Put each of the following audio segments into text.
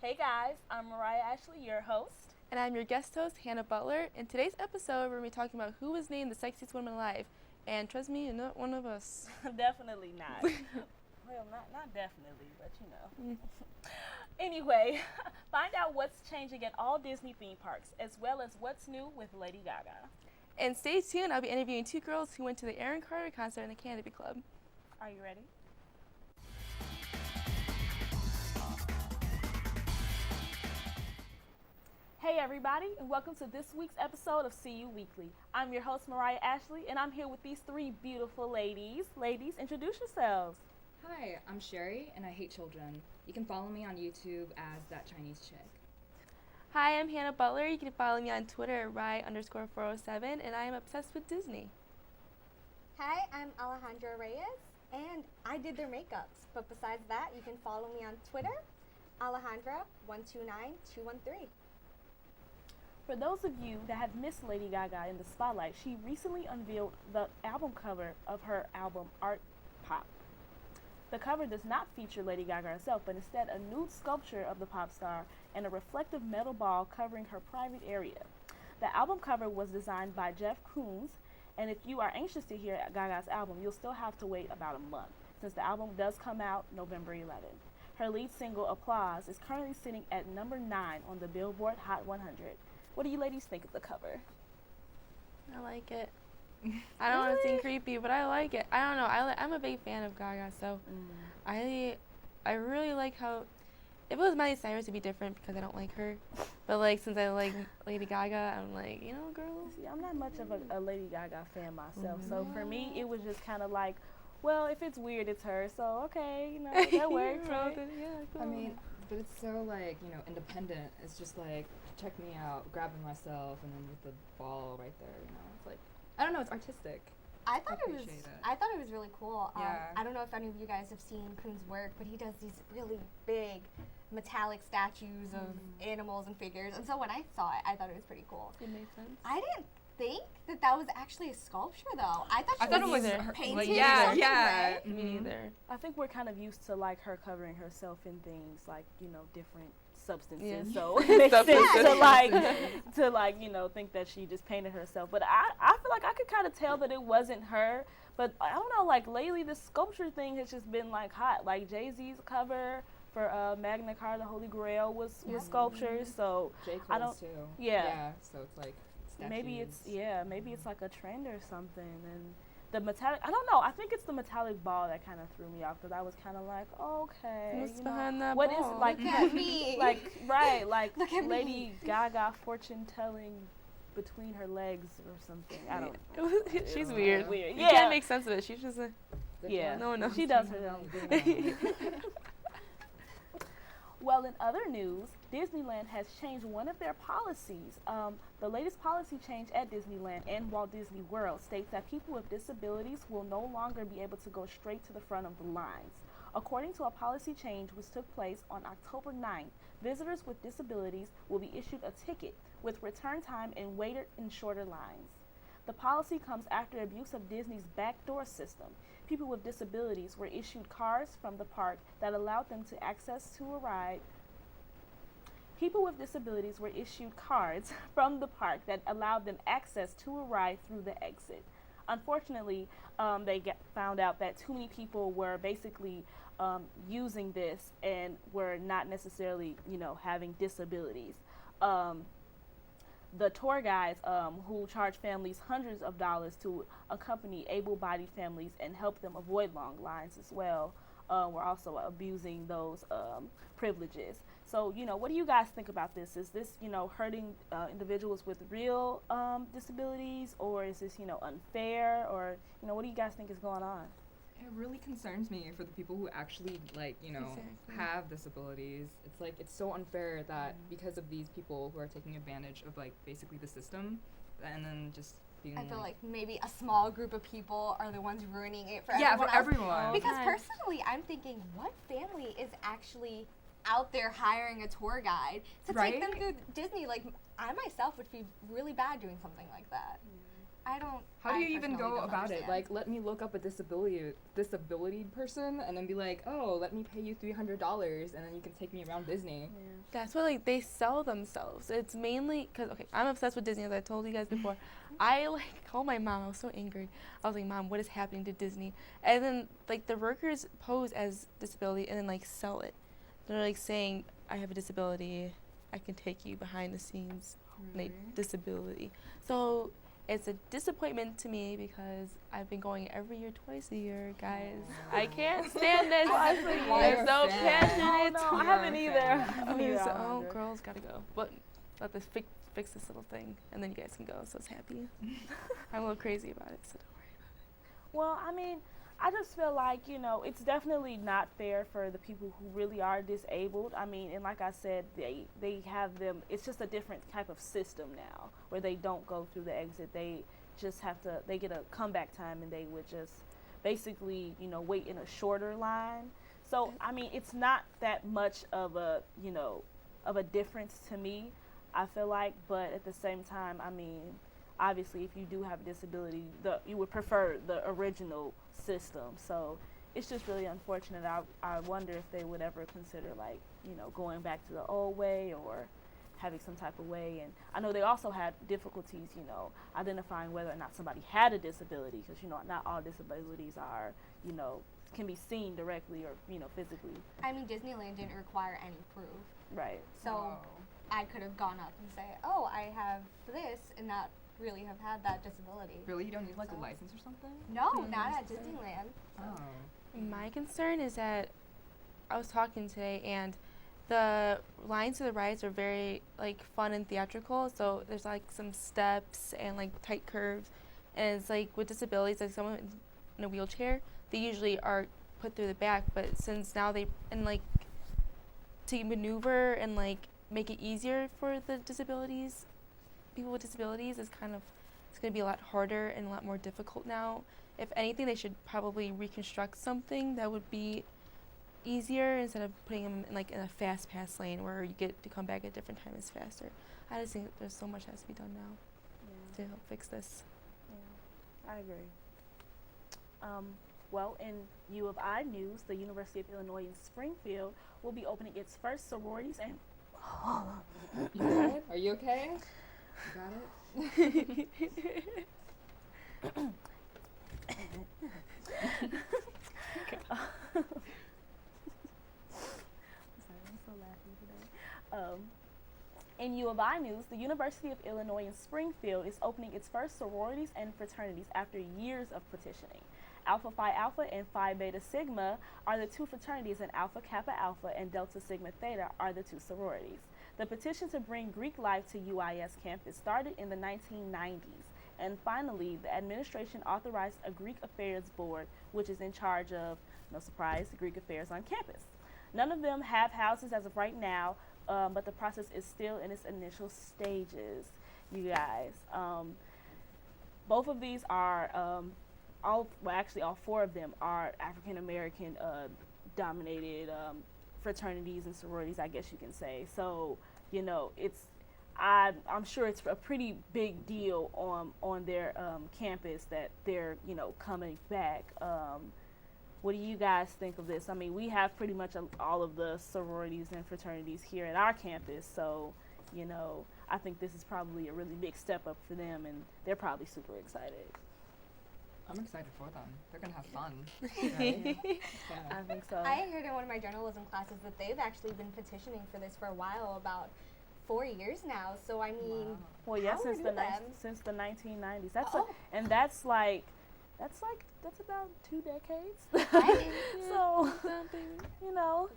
Hey guys, I'm Mariah Ashley, your host. And I'm your guest host, Hannah Butler. In today's episode, we're going to be talking about who was named the sexiest woman alive. And trust me, you're not one of us. Definitely not. Well, not definitely, but you know. Anyway, find out what's changing at all Disney theme parks, as well as what's new with Lady Gaga. And stay tuned, I'll be interviewing two girls who went to the Aaron Carter concert in the Canopy Club. Are you ready? Hey everybody, and welcome to this week's episode of SeeYou Weekly. I'm your host, Mariah Ashley, and I'm here with these three beautiful ladies. Ladies, introduce yourselves. Hi, I'm Sherry, and I hate children. You can follow me on YouTube as That Chinese Chick. Hi, I'm Hannah Butler. You can follow me on Twitter at Rye_407, and I am obsessed with Disney. Hi, I'm Alejandra Reyes, and I did their makeups. But besides that, you can follow me on Twitter, Alejandra129213. For those of you that have missed Lady Gaga in the spotlight, she recently unveiled the album cover of her album Art Pop. The cover does not feature Lady Gaga herself, but instead a nude sculpture of the pop star and a reflective metal ball covering her private area. The album cover was designed by Jeff Koons, and if you are anxious to hear Gaga's album, you'll still have to wait about a month, since the album does come out November 11th. Her lead single, Applause, is currently sitting at number 9 on the Billboard Hot 100. What do you ladies think of the cover? I like it. I don't want to seem creepy, but I like it. I don't know. I'm a big fan of Gaga, so I really like how. If it was Miley Cyrus, it'd be different because I don't like her. But like since I like Lady Gaga, I'm like, you know, girl. See, I'm not much of a Lady Gaga fan myself, so for me, it was just kind of like, well, if it's weird, it's her, so okay, you know, that works, right? Yeah, cool. I mean, but it's so, independent. It's just like, check me out, grabbing myself, and then with the ball right there, you know? It's like, I don't know, it's artistic. I thought it was really cool. Yeah. I don't know if any of you guys have seen Koons' work, but he does these really big metallic statues of animals and figures. And so when I saw it, I thought it was pretty cool. It made sense. I didn't think that was actually a sculpture, though. I thought it was was her painted. like, or yeah, something, yeah. right? Me neither. I think we're kind of used to like her covering herself in things like, you know, different substances. Yeah. So it makes sense Substances. to like, you know, think that she just painted herself. But I feel like I could kind of tell that it wasn't her. But I don't know, like lately the sculpture thing has just been like hot. Like Jay-Z's cover for Magna Carta, the Holy Grail was sculptures. So J. I Cole's don't. too. Yeah. So it's like Maybe it's statues. maybe it's like a trend or something. And the metallic, I don't know. I think it's the metallic ball that kind of threw me off because I was kind of like, okay, What's you know, behind that what ball? is like, Look at me. like right, like Look at Lady me. Gaga fortune telling between her legs or something. I don't. She's Yeah. weird. Weird. You Yeah. can't make sense of it. She's just a. Yeah, No one knows. she does her own thing. Well, in other news, Disneyland has changed one of their policies. The latest policy change at Disneyland and Walt Disney World states that people with disabilities will no longer be able to go straight to the front of the lines. According to a policy change which took place on October 9th, visitors with disabilities will be issued a ticket with return time and waited in shorter lines. The policy comes after abuse of Disney's backdoor system. People with disabilities were issued cards from the park that allowed them to access to a ride. People with disabilities were issued cards from the park that allowed them access to a ride through the exit. Unfortunately, they found out that too many people were basically using this and were not necessarily, you know, having disabilities. The tour guides who charge families hundreds of dollars to accompany able-bodied families and help them avoid long lines as well were also abusing those privileges. So, you know, what do you guys think about this? Is this, you know, hurting individuals with real disabilities, or is this, you know, unfair, or, you know, what do you guys think is going on? It really concerns me for the people who actually, Exactly. have disabilities. It's like, it's so unfair that because of these people who are taking advantage of, like, basically the system, and then just being I feel like maybe a small group of people are the ones ruining it for yeah, everyone for else. everyone. Because Okay. personally, I'm thinking, what family is actually out there hiring a tour guide to Right? take them through Disney? Like, I myself would feel really bad doing something like that. I don't. How do I you even personally go don't about it? understand. Like, let me look up a disability person, and then be like, oh, let me pay you $300, and then you can take me around Disney. Yeah. That's what like they sell themselves. It's mainly because okay, I'm obsessed with Disney as I told you guys before. I like called my mom. I was so angry. I was like, Mom, what is happening to Disney? And then like the workers pose as disability and then like sell it. They're like saying, I have a disability. I can take you behind the scenes. Like disability. So it's a disappointment to me because I've been going every year, twice a year, guys. I can't stand this. You're I'm so a fan. passionate. Oh, no, I You're haven't a either. fan. I haven't either, So, Alondra. girls gotta go. But let this fix this little thing, and then you guys can go. So it's happy. I'm a little crazy about it, so don't worry about Well, I mean, I just feel like, you know, it's definitely not fair for the people who really are disabled. I mean, and like I said, they have them, it's just a different type of system now where they don't go through the exit. They just have to, they get a comeback time and they would just basically, you know, wait in a shorter line. So, I mean, it's not that much of a, you know, of a difference to me, I feel like, but at the same time, I mean, obviously, if you do have a disability, you would prefer the original system. So it's just really unfortunate. I wonder if they would ever consider, like, you know, going back to the old way or having some type of way. And I know they also had difficulties, you know, identifying whether or not somebody had a disability, because, you know, not all disabilities are, you know, can be seen directly or, you know, physically. I mean, Disneyland didn't require any proof, Right. so I could have gone up and say, oh, I have this, and not really have had that disability. Really? You don't need, like, a license or something? No, Mm, not at that's good. Disneyland. Oh. it. My concern is that I was talking today, and the lines to the rides are very like fun and theatrical. So there's like some steps and like tight curves, and it's like with disabilities, like someone in a wheelchair, they usually are put through the back. But since now they and like to maneuver and like make it easier for the disabilities, people with disabilities is kind of it's going to be a lot harder and a lot more difficult now. If anything, they should probably reconstruct something that would be easier instead of putting them in like in a fast pass lane where you get to come back at different times faster. I just think that there's so much has to be done now Yeah. to help fix this. Yeah, I agree. Well, in U of I news, the University of Illinois in Springfield will be opening its first sororities and You good? Are you okay? You got it? Sorry, I'm so laughing today. In U of I news, the University of Illinois in Springfield is opening its first sororities and fraternities after years of petitioning. Alpha Phi Alpha and Phi Beta Sigma are the two fraternities, and Alpha Kappa Alpha and Delta Sigma Theta are the two sororities. The petition to bring Greek life to UIS campus started in the 1990s, and finally, the administration authorized a Greek Affairs Board, which is in charge of, no surprise, Greek affairs on campus. None of them have houses as of right now, but the process is still in its initial stages, you guys. Both of these are, all four of them are African American dominated fraternities and sororities, I guess you can say. So, you know, I'm sure it's a pretty big deal on their campus that they're, you know, coming back. What do you guys think of this? I mean, we have pretty much all of the sororities and fraternities here at our campus, so, you know, I think this is probably a really big step up for them, and they're probably super excited. I'm excited for them. They're gonna have fun. Right? Yeah. I think so. I heard in one of my journalism classes that they've actually been petitioning for this for a while, about 4 years now. So I mean, Wow. Well, yeah, How since are the them? since the 1990s. That's Oh. and that's about 2 decades. Right? So, Something. you know,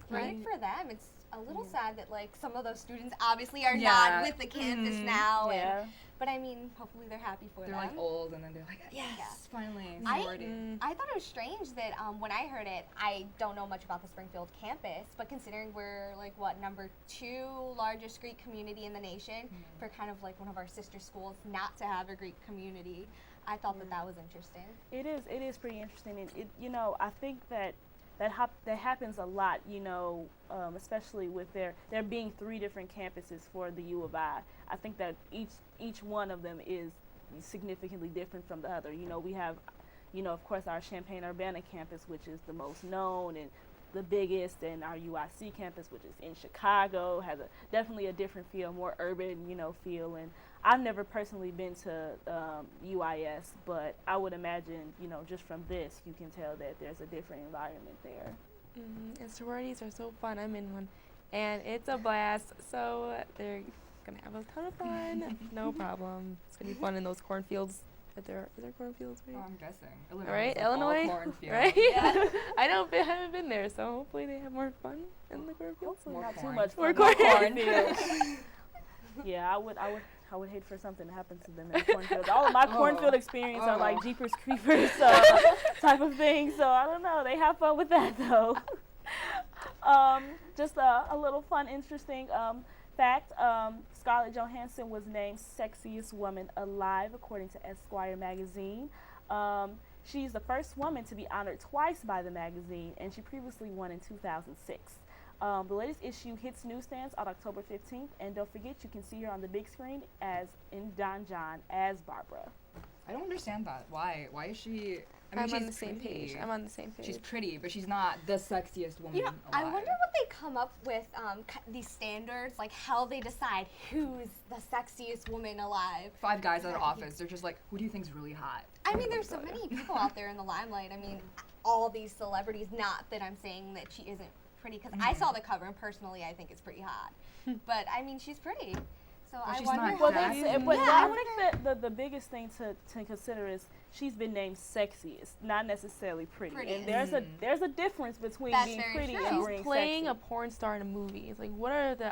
great Right. for them. It's a little Yeah. sad that like some of those students obviously are Yeah. not with the campus Mhm. now. yeah. But I mean, hopefully they're happy for They're them. like old, and then they're like, yes, Yeah. finally, I- sorority. I thought it was strange that when I heard it, I don't know much about the Springfield campus, but considering we're like number 2 largest Greek community in the nation, for kind of like one of our sister schools not to have a Greek community, I thought that was interesting. It is pretty interesting, and it, you know, I think that happens a lot, you know, especially with there being 3 different campuses for the U of I. I think that each one of them is significantly different from the other. You know, we have, you know, of course, our Champaign Urbana campus, which is the most known and the biggest, and our UIC campus, which is in Chicago, has definitely a different feel, more urban, you know, feel. And I've never personally been to UIS, but I would imagine, you know, just from this, you can tell that there's a different environment there. And sororities are so fun. I'm in one, and it's a blast. So they're gonna have a ton of fun. No problem. It's gonna be fun in those cornfields. Is there cornfields? Oh, I'm guessing. Illinois. Right, is, like, all Illinois, cornfield. right? Yeah. I haven't been there, so hopefully they have more fun in the cornfields. More Not too corn. much More fun. corn. Yeah, I would hate for something to happen to them in the cornfield. All of my cornfield experience are like Jeepers Creepers type of thing. So I don't know. They have fun with that though. Just a little fun, interesting fact. Scarlett Johansson was named Sexiest Woman Alive according to Esquire magazine. She's the first woman to be honored twice by the magazine, and she previously won in 2006. The latest issue hits newsstands on October 15th, and don't forget you can see her on the big screen as in Don John as Barbara. I don't understand that. Why? Why is she? I mean, I'm she's on the same page. I'm on the same page. She's pretty, but she's not the sexiest woman You know, I alive. wonder what they come up with these standards, like how they decide who's the sexiest woman alive. 5 guys at an office. They're just like, who do you think's really hot? I mean, there's so many people out there in the limelight. I mean, all these celebrities. Not that I'm saying that she isn't pretty, because I saw the cover and personally I think it's pretty hot. But I mean, she's pretty. So I she's wonder. not how Well, that. they, that's- but yeah, I I think that the biggest thing to consider is she's been named sexiest, not necessarily pretty. Pretty. And there's a difference between That's being very pretty true. and She's being playing sexy. a porn star in a movie. It's like, what are the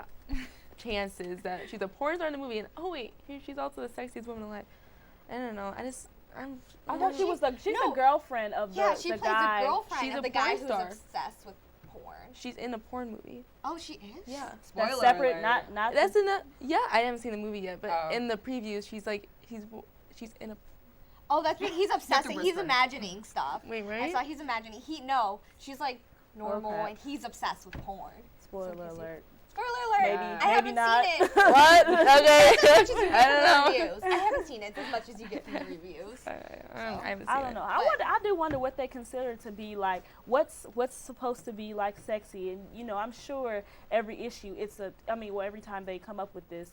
chances that she's a porn star in the movie, and oh wait, here she's also the sexiest woman alive? I don't know. I thought she was she's no. the girlfriend of Yeah, the she plays guy. the girlfriend She's of a the guy porn who's star. obsessed with porn. She's in a porn movie. Oh, she is. Yeah. Spoiler That's separate, alert. not. That's in the I haven't seen the movie yet, but Oh. in the previews, she's in a Oh, that's because he's obsessing. He's whisper. imagining stuff. wait, I right? saw he's imagining. She's like normal, Okay. and he's obsessed with porn. Spoiler So alert. Spoiler alert! Maybe, I maybe haven't not. seen it. What? Okay. As much as you get I from don't the know. reviews. I haven't seen it as much as you get from the reviews. I haven't seen I don't it. know. But- I do wonder what they consider to be like. What's supposed to be like sexy? And you know, I'm sure every issue, every time they come up with this,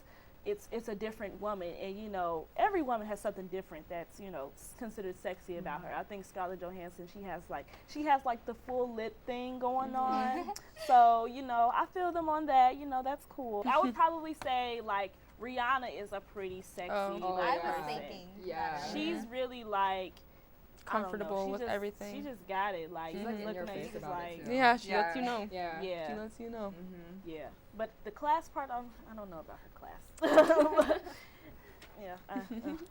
it's a different woman, and you know, every woman has something different that's considered sexy about her. I think Scarlett Johansson, she has like the full lip thing going on. So I feel them on that. That's cool. I would probably say like Rihanna is a pretty sexy Oh, like, I was person. thinking. Yeah. She's really like I don't know, Comfortable she with just- everything. She just got it. Like, She's like in looking your at face you, she's about like, it too. Yeah, she lets you know. Yeah. yeah, She lets you know. Mm-hmm. yeah. But the class part, I don't know about her class. Yeah, I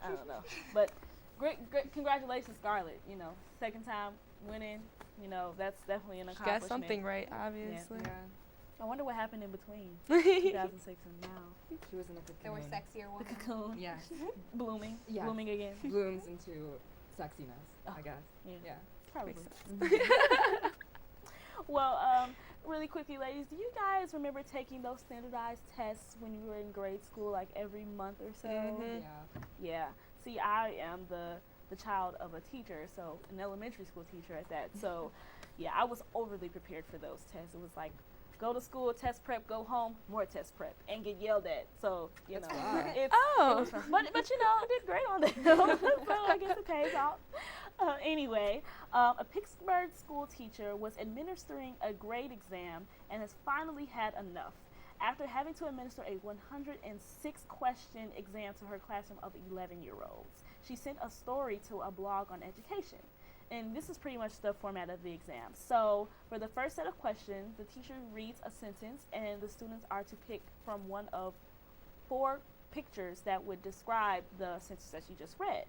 don't know. But great, congratulations, Scarlett. Second time winning. That's definitely an She accomplishment. got something right, obviously. Yeah. I wonder what happened in between 2006 and now. She was in a cocoon. There were sexier The women. cocoon Yes. blooming, Yeah. blooming again. Blooms into sexiness, Oh. I guess. Yeah. Yeah. Probably. Makes sense. Well, really quickly, ladies, do you guys remember taking those standardized tests when you were in grade school, like every month or so? Mhm. Yeah. Yeah. See, I am the child of a teacher, so an elementary school teacher at that. So, yeah, I was overly prepared for those tests. It was like, go to school, test prep, go home, more test prep, and get yelled at. So, That's fun. it Oh. was fun. But I did great on that. So I guess it pays off. Anyway, a Pittsburgh school teacher was administering a grade exam and has finally had enough. After having to administer a 106-question exam to her classroom of 11-year-olds, she sent a story to a blog on education. And this is pretty much the format of the exam. So for the first set of questions, the teacher reads a sentence, and the students are to pick from one of 4 pictures that would describe the sentence that you just read.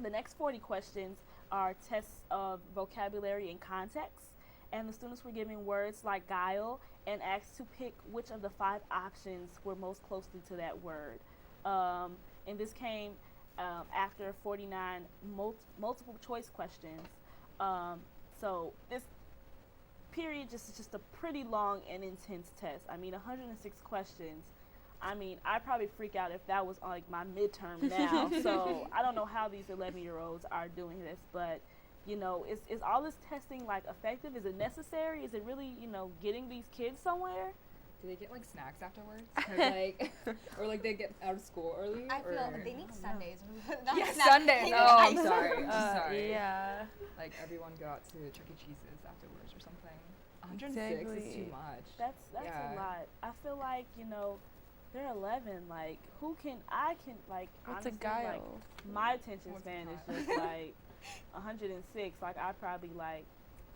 The next 40 questions are tests of vocabulary and context, and the students were given words like guile and asked to pick which of the 5 options were most closely to that word. And this came after 49 multiple choice questions. So this period is just a pretty long and intense test. I mean, 106 questions. I mean, I'd probably freak out if that was like my midterm now. So I don't know how these 11-year-olds are doing this, but you know, is all this testing like effective? Is it necessary? Is it really, you know, getting these kids somewhere? Do they get like snacks afterwards? 'Cause, like, or like they get out of school early? I feel or? they need Sundays. Not Yeah, snacks. Sunday. They No, need I'm ice. sorry. I'm sorry. Yeah. Like everyone go out to Chuck E. Cheese's afterwards or something. 106 is Exactly. That's too much. a Yeah. lot. I feel like, you know, they're 11. Like, I can like What's a honestly, guile? like my attention What's a span guile? is just like 106. Like I probably like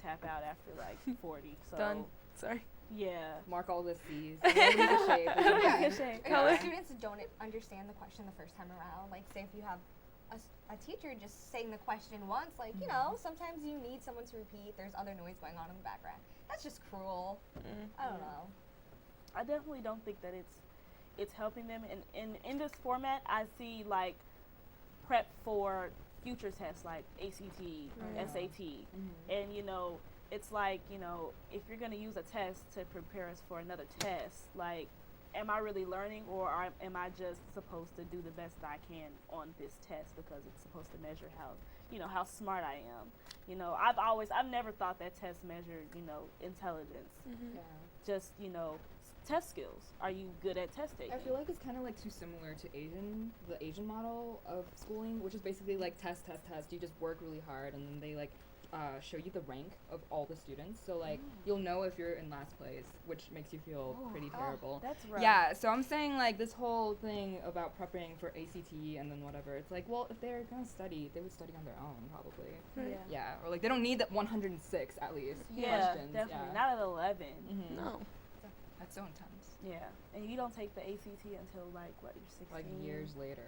tap out after like 40. So Done. Sorry. yeah. Mark all the C's. Leave a shape. or something. Good shape. Or Yeah. if students don't understand the question the first time around, like say if you have a teacher just saying the question once, like, you know, sometimes you need someone to repeat, there's other noise going on in the background. That's just cruel. I don't know. I definitely don't think that it's helping them. And in this format, I see like prep for future tests like ACT, Right. SAT, Mhm. and you know, it's like, you know, if you're gonna use a test to prepare us for another test, like, am I really learning, or am I just supposed to do the best I can on this test because it's supposed to measure how, you know, how smart I am? You know, I've never thought that tests measured, you know, intelligence. Yeah. Just, you know, test skills. Are you good at test taking? I feel like it's kind of like too similar to the Asian model of schooling, which is basically like test. You just work really hard, and then they like show you the rank of all the students. So like you'll know if you're in last place, which makes you feel pretty terrible. That's right. Yeah, so I'm saying like this whole thing about prepping for ACT and then whatever. It's like, well, if they're gonna study, they would study on their own probably. Yeah. Yeah, or like they don't need that 106 at least. Yeah, questions. definitely. Yeah. Not at 11. Mhm. No. That's so intense. Yeah. And you don't take the ACT until like what, you're 16? Like years later.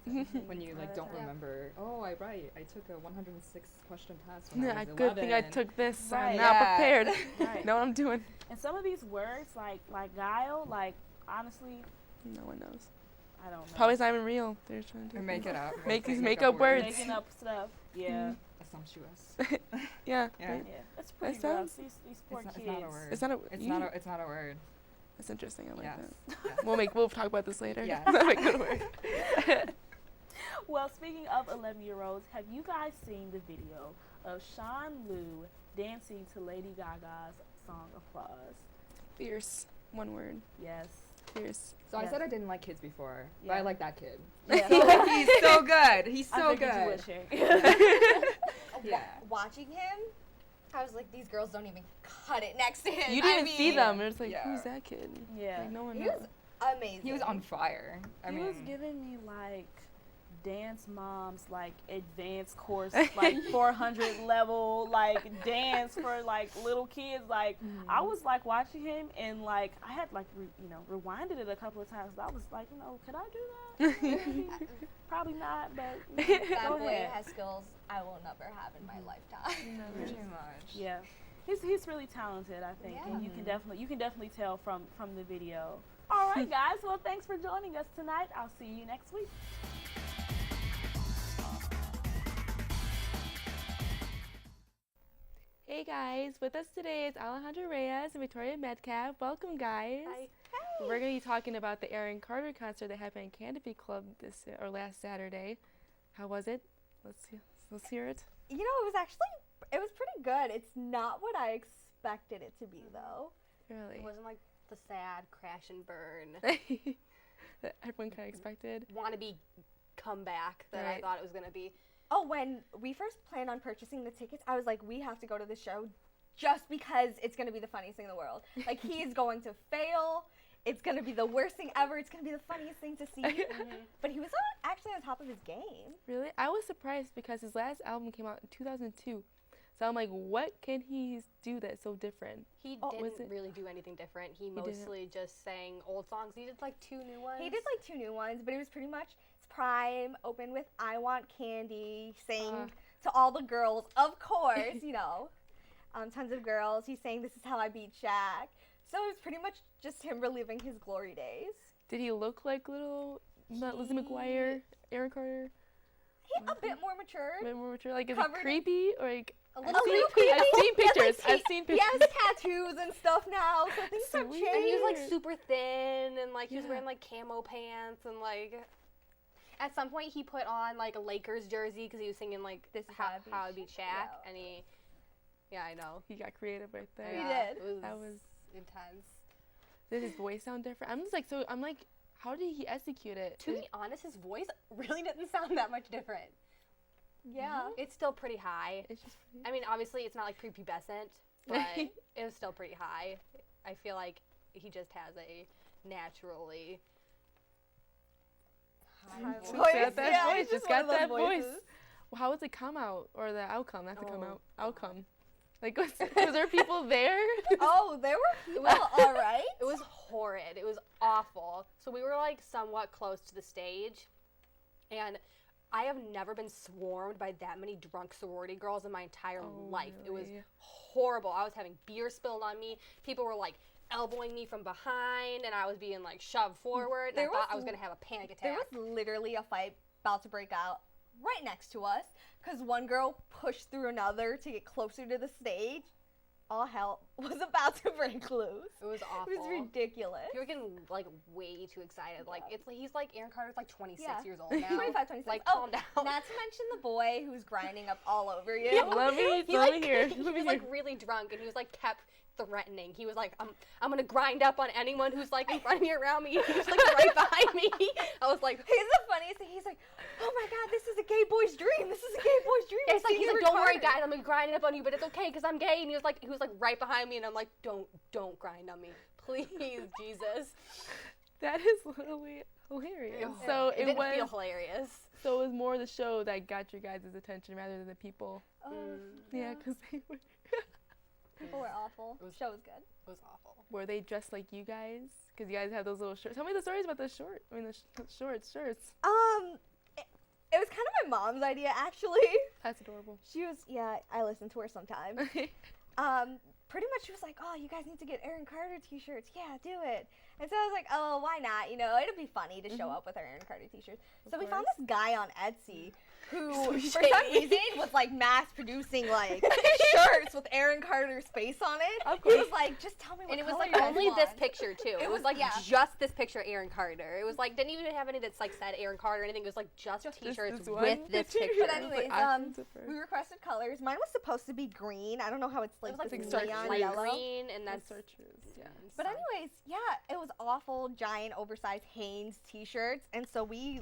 16, 17. When you like by don't that time. remember, oh, I took a 106 question test when Yeah, I was 11. good thing I took this. Right. I'm now Yeah. prepared. Right. Know what I'm doing. And some of these words like guile, like honestly, No one knows. I don't know. Probably it's not even real. They're just trying to Or make it up. Make these make make-up words. Making up stuff. Yeah. Assumptuous. Yeah. Yeah. Right? Yeah. It's pretty That rough. sounds- These poor It's kids. not a word. It's not a. It's you- not a. It's not a word. That's interesting. I like Yes. that. We'll talk about this later. Yes. That's a good word. Well, speaking of 11-year-olds, have you guys seen the video of Sean Liu dancing to Lady Gaga's song Applause? Fierce. One word. Yes. Fierce. So I Yes. said I didn't like kids before, but Yeah. I like that kid. Yeah. He's so good. He's I so figured you would good. share. Yeah. Watching him, I was like, these girls don't even cut it next to him. You I didn't see mean, them. It's like, Yeah. who's that kid? Yeah. Like, no one He knows. was amazing. He was on fire. I He mean, was giving me like dance moms like advanced course like 400 level like dance for like little kids. Like I was like watching him and like I had like rewinded it a couple of times. I was like, you know, could I do that? Maybe. Probably not, but you know, that go boy ahead. has skills I will never have in my lifetime. pretty much. Yeah, he's really talented, I think, and you Yeah. can definitely tell from the video. All right, guys. Well, thanks for joining us tonight. I'll see you next week. Hey guys, with us today is Alejandra Reyes and Victoria Metcalf. Welcome, guys. Hi. We're going to be talking about the Aaron Carter concert that happened in Canopy Club last Saturday. How was it? Let's hear it. You know, it was pretty good. It's not what I expected it to be, though. Really? It wasn't like the sad crash and burn, That everyone kind of expected. wannabe comeback that Right. I thought it was gonna be. Oh, when we first planned on purchasing the tickets, I was like, we have to go to the show just because it's going to be the funniest thing in the world. Like, he is going to fail. It's going to be the worst thing ever. It's going to be the funniest thing to see. But he was actually on top of his game. Really? I was surprised because his last album came out in 2002. So I'm like, what can he do that's so different? He was didn't it- really do anything different. He didn't? mostly just sang old songs. He did like 2 new ones. He did like 2 new ones, but it was pretty much his prime, opened with I Want Candy, sang to all the girls, of course, you know. Tons of girls. He sang This Is How I Beat Shaq. So it was pretty much just him reliving his glory days. Did he look like little Lizzie McGuire, Aaron Carter? He a bit more A matured. bit more mature? Like, is he Covered in- creepy or like? A I've little seen, creepy. I've seen pictures. Like, I've seen he pictures. has tattoos and stuff now, so things have Sweet. changed. And he was like super thin, and like he was Yeah. wearing like camo pants, and like at some point he put on like a Lakers jersey because he was singing like This is how, how I I beat beat Shaq, Shaq. and yeah, I know. He got creative right there. He Yeah, did. It was, That was. intense. Did his voice sound different? I'm just like, so I'm like, how did he execute it? To be honest, his voice really didn't sound that much different. Yeah. It's still pretty high. It's just pretty. I mean, obviously it's not like prepubescent, but it was still pretty high. I feel like he just has a naturally high Just voice. got that Yeah, voice. it's Just one got of those that voice. voices. Well, how was the come out or the outcome? Not the come Oh, out. Outcome. Like, was there people there? Oh, there were people all right. It was horrid. It was awful. So we were like somewhat close to the stage, and I have never been swarmed by that many drunk sorority girls in my entire life. It was really? horrible. I was having beer spilled on me. People were like elbowing me from behind, and I was being like shoved forward. And There I thought was I was gonna have a panic attack. There was literally a fight about to break out right next to us because one girl pushed through another to get closer to the stage. All hell was about to break loose. It was awful. It was ridiculous. You were getting like way too excited. Like it's like he's like Aaron Carter's like 26 Yeah. years old now. 25, 26. Like Oh, calm down. Not to mention the boy who's grinding up all over you. Let me He like hear. he was like really drunk, and he was like kept threatening. He was like, I'm gonna grind up on anyone who's like in front of me, around me. He was like right behind me. I was like, He's the funniest thing. He's like, oh my god, this is a gay boy's dream. This is a gay boy's dream. yeah, he's like, Seeing don't worry, retarded." guys, I'm gonna grind up on you, but it's okay because I'm gay. And he was like right behind me, and I'm like, don't grind on me, please, Jesus. That is literally hilarious. So it it didn't was. feel hilarious. So it was more the show that got your guys' attention rather than the people. Oh, Yeah, because they people were awful. It was- Show was good. It was awful. were they dressed like you guys? Because you guys have those little shirts. Tell me the stories about the short. I mean the shirts. It was kind of my mom's idea actually. That's adorable. She was, yeah, I listen to her sometimes. Pretty much she was like, oh, you guys need to get Aaron Carter t-shirts. Yeah, do it. And so I was like, oh, why not? You know, it'd be funny to show up with our Aaron Carter t-shirts. So we found this guy on Etsy who, for some reason, was like mass producing like shirts with Aaron Carter's face on it. Of He was course. like, just tell me what And it was color like you guys only this want. picture too. It It was was- like yeah. just this picture, Aaron Carter. It was like didn't even have any that's like said Aaron Carter or anything. It was like just t-shirts this with one this picture. picture. But anyways, Options of her. we requested colors. Mine was supposed to be green. I don't know how it's like, It was like It's this like neon light yellow. green, and That's that's searches. Yeah. But anyways, yeah, it was awful, giant, oversized Hanes t-shirts, and so we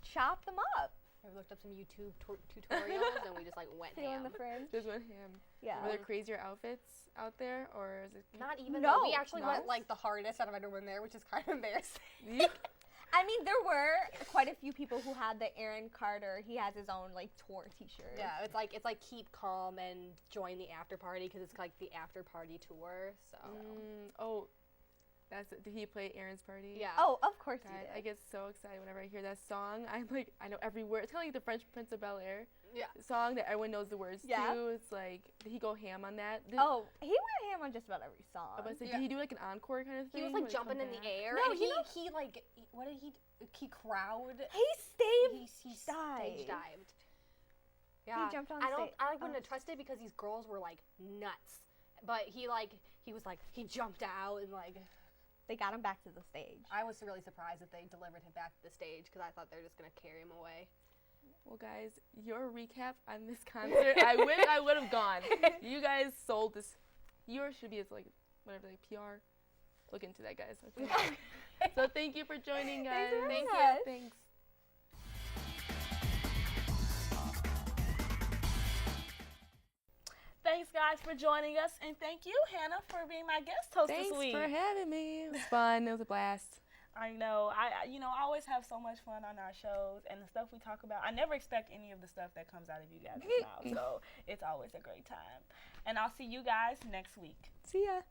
chopped them up. we looked up some YouTube tutorials, and we just like went Feeling ham. the fringe. Just went ham. Yeah. Were there crazier outfits out there, or is it? Not even No, though we actually not. went like the hardest out of everyone there, which is kind of embarrassing. You- I mean, there were quite a few people who had the Aaron Carter. He has his own like tour T-shirt. Yeah, it's like keep calm and join the after party because it's like the after party tour. So oh, that's it. Did he play Aaron's Party? yeah. Oh, of course God, he did. I get so excited whenever I hear that song. I'm like, I know every word. It's kind of like the French Prince of Bel-Air Yeah. song that everyone knows the words Yeah. to. It's like, did he go ham on that? Did, Oh, he went ham on just about every song. I was like, Yeah. did he do like an encore kind of He thing? was like Would it come jumping in the back? air, No, and you know- he like what did he do? He crowd. He stayed. He dive. stage dived. Yeah, jumped on I don't. stage. I wouldn't have trusted because these girls were like nuts. But he was like he jumped out and like They got him back to the stage. I was really surprised that they delivered him back to the stage because I thought they were just gonna carry him away. Well, guys, your recap on this concert, I wish I would have gone. You guys sold this. Yours should be as like, whatever, like PR. Look into that, guys. Okay. So thank you for joining, guys. Thanks for having us. Thanks. Thanks, guys, for joining us, and thank you, Hannah, for being my guest host Thanks this week. for having me. It was fun. It was a blast. I know. I always have so much fun on our shows, and the stuff we talk about. I never expect any of the stuff that comes out of you guys' mouth, so it's always a great time. And I'll see you guys next week. See ya.